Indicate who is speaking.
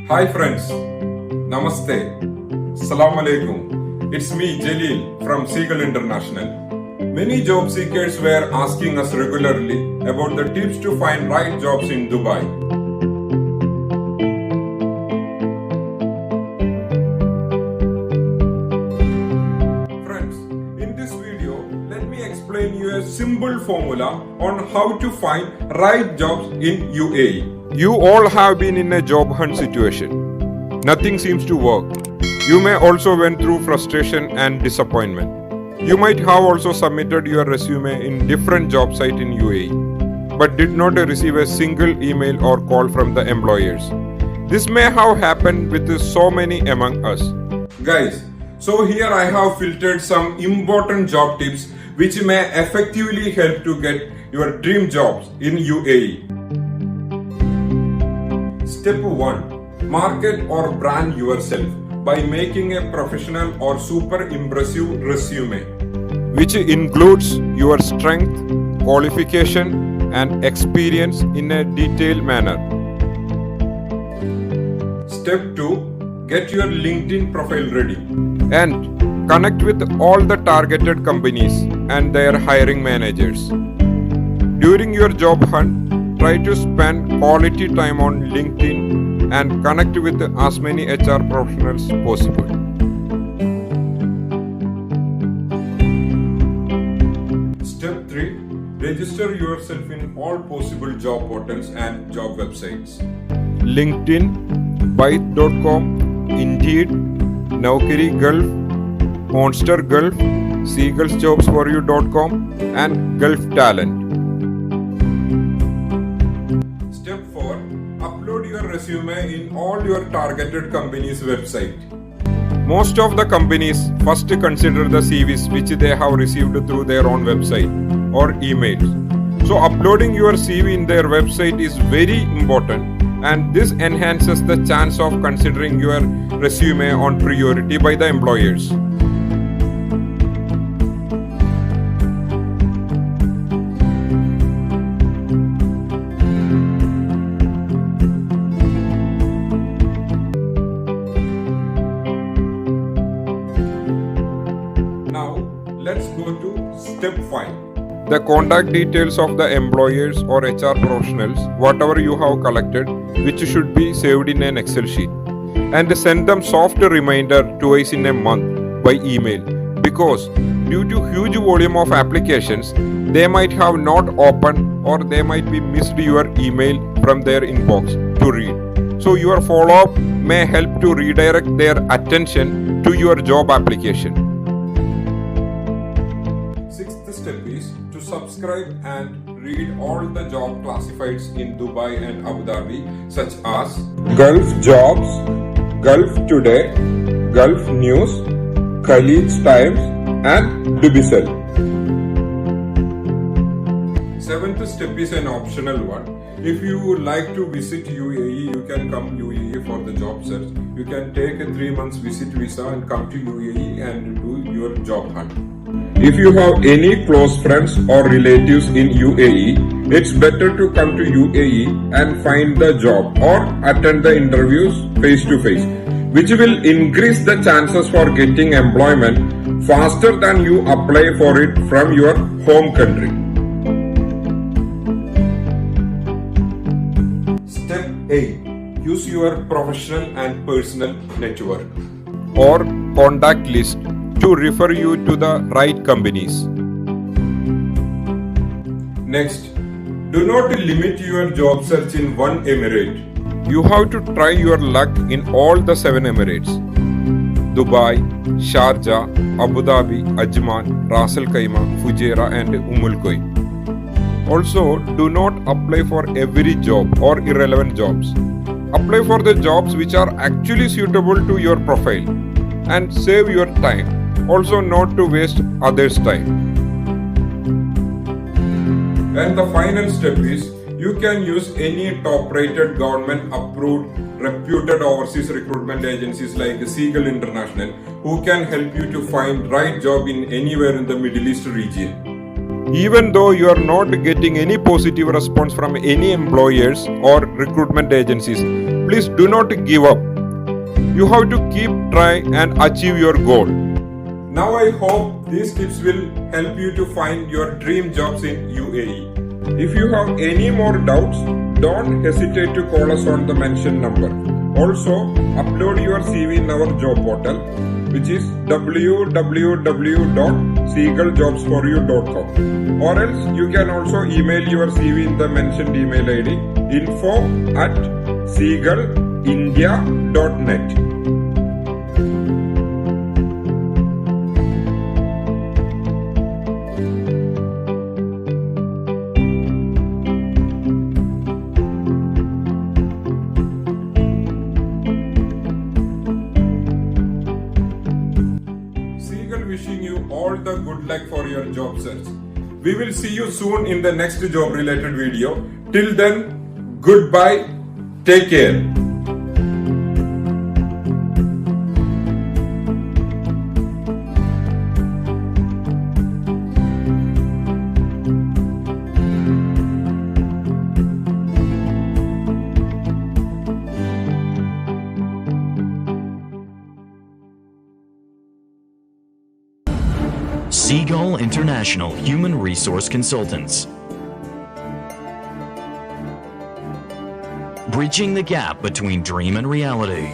Speaker 1: Hi friends, Namaste, Assalamu Alaikum. It's me Jalil from Seagull International. Many job seekers were asking us regularly about the tips to find right jobs in Dubai. Friends, in this video, let me explain you a simple formula on how to find right jobs in UAE. You all have been in a job hunt situation. Nothing seems to work. You may also went through frustration and disappointment. You might have also submitted your resume in different job sites in UAE, but did not receive a single email or call from the employers. This may have happened with so many among us. Guys, so here I have filtered some important job tips which may effectively help to get your dream jobs in UAE. Step 1. Market or brand yourself by making a professional or super impressive resume, which includes your strength, qualification, and experience in a detailed manner. Step 2. Get your LinkedIn profile ready and connect with all the targeted companies and their hiring managers. During your job hunt, try to spend quality time on LinkedIn and connect with as many HR professionals possible. Step 3. Register yourself in all possible job portals and job websites. LinkedIn, Byte.com, Indeed, Naukri Gulf, Monster Gulf, SeagullsJobsForYou.com, and Gulf Talent. Step 4. Upload your resume in all your targeted companies' website. Most of the companies first consider the CVs which they have received through their own website or emails. So uploading your CV in their website is very important, and this enhances the chance of considering your resume on priority by the employers. Now, let's go to step 5. The contact details of the employers or HR professionals, whatever you have collected, which should be saved in an Excel sheet, and send them soft reminder twice in a month by email, because due to huge volume of applications, they might have not opened or they might be missed your email from their inbox to read. So your follow-up may help to redirect their attention to your job application. Sixth step is to subscribe and read all the job classifieds in Dubai and Abu Dhabi, such as Gulf Jobs, Gulf Today, Gulf News, Khalid's Times, and Dubicel. Seventh step is an optional one. If you would like to visit UAE, you can come UAE for the job search. You can take a 3 months visit visa and come to UAE and do your job hunt. If you have any close friends or relatives in UAE, it's better to come to UAE and find the job or attend the interviews face to face, which will increase the chances for getting employment faster than you apply for it from your home country. Step 8. Use your professional and personal network or contact list to refer you to the right companies. Next, do not limit your job search in one emirate. You have to try your luck in all the 7 emirates: Dubai, Sharjah, Abu Dhabi, Ajman, Ras Al Khaimah, Fujairah, and Quwain. Also, do not apply for every job or irrelevant jobs. Apply for the jobs which are actually suitable to your profile and save your time. Also, not to waste others' time. And the final step is you can use any top-rated government-approved reputed overseas recruitment agencies like Seagull International, who can help you to find right job in anywhere in the Middle East region. Even though you are not getting any positive response from any employers or recruitment agencies, please do not give up. You have to keep trying and achieve your goal. Now I hope these tips will help you to find your dream jobs in UAE. If you have any more doubts, don't hesitate to call us on the mentioned number. Also, upload your CV in our job portal, which is www.seagalljobsforyou.com, or else you can also email your CV in the mentioned email ID info@seagallindia.net. Wishing you all the good luck for your job search. We will see you soon in the next job related video. Till then, goodbye. Take care.
Speaker 2: Seagull International Human Resource Consultants. Bridging the gap between dream and reality.